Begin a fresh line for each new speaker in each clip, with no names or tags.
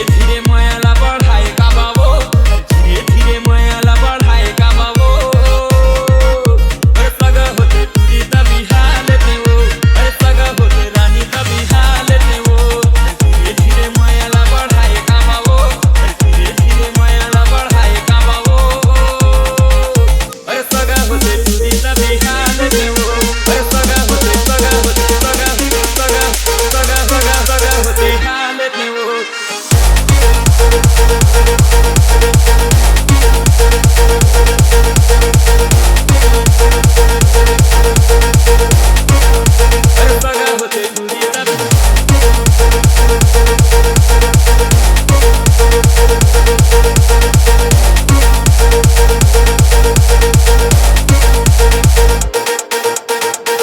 धीरे मायाला बढ़ाए का बाबो, धीरे धीरे मायाला बढ़ाए का बाबो। अरे सगा होते तुझी तभी हालत वो, अरे सगा होते रानी तभी हालत वो। धीरे धीरे मायाला बढ़ाए का बाबो, धीरे धीरे मायाला बढ़ाए का बाबो। अरे सगा होते तुझी तभी हालत वो, अरे सगा होते सगा होते सगा सगा सगा सगा सगा होते हालत वो।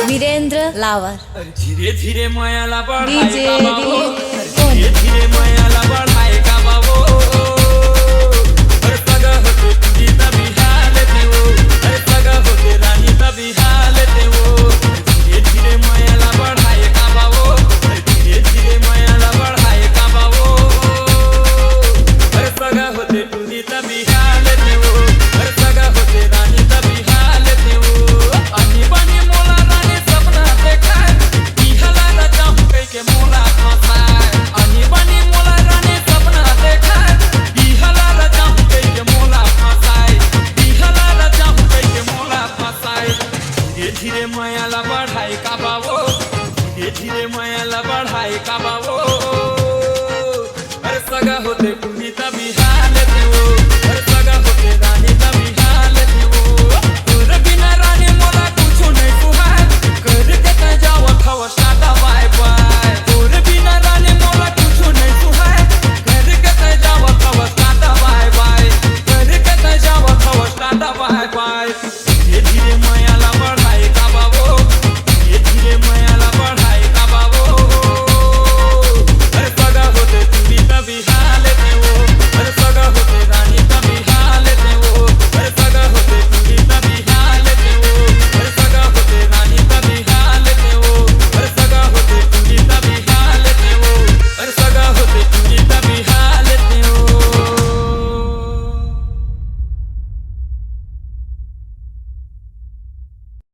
वीरेंद्र लावर
धीरे धीरे मायाला बढ़ाए
डीजे
का बाबो, धीरे धीरे मायाला बढ़ाए का बाबो। अरे सगा होते तुझी तभी हालत वो, अरे सगा होते रानी तभी हालत वो। धीरे धीरे मायाला बढ़ाए का बाबो, धीरे धीरे मायाला बढ़ाए का बाबो। अरे सगा होते तुझी तभी हालत वो, अरे सगा होते रानी तभी हालत वो। अनि बनी मोला रानी सपना देखा, इहला रचा हूँ कई के मोला फंसाए। अनि बनी मोला रानी सपना देखा, इहला रचा हूँ कई के मोला फंसाए, इहला रचा हूँ कई के मोला फंसाए। धीरे धीरे मायाला बढ़ाए का बाबो, धीरे धीरे मायाला बढ़ाए का बाबो। अरे सगा होते तुझी तभी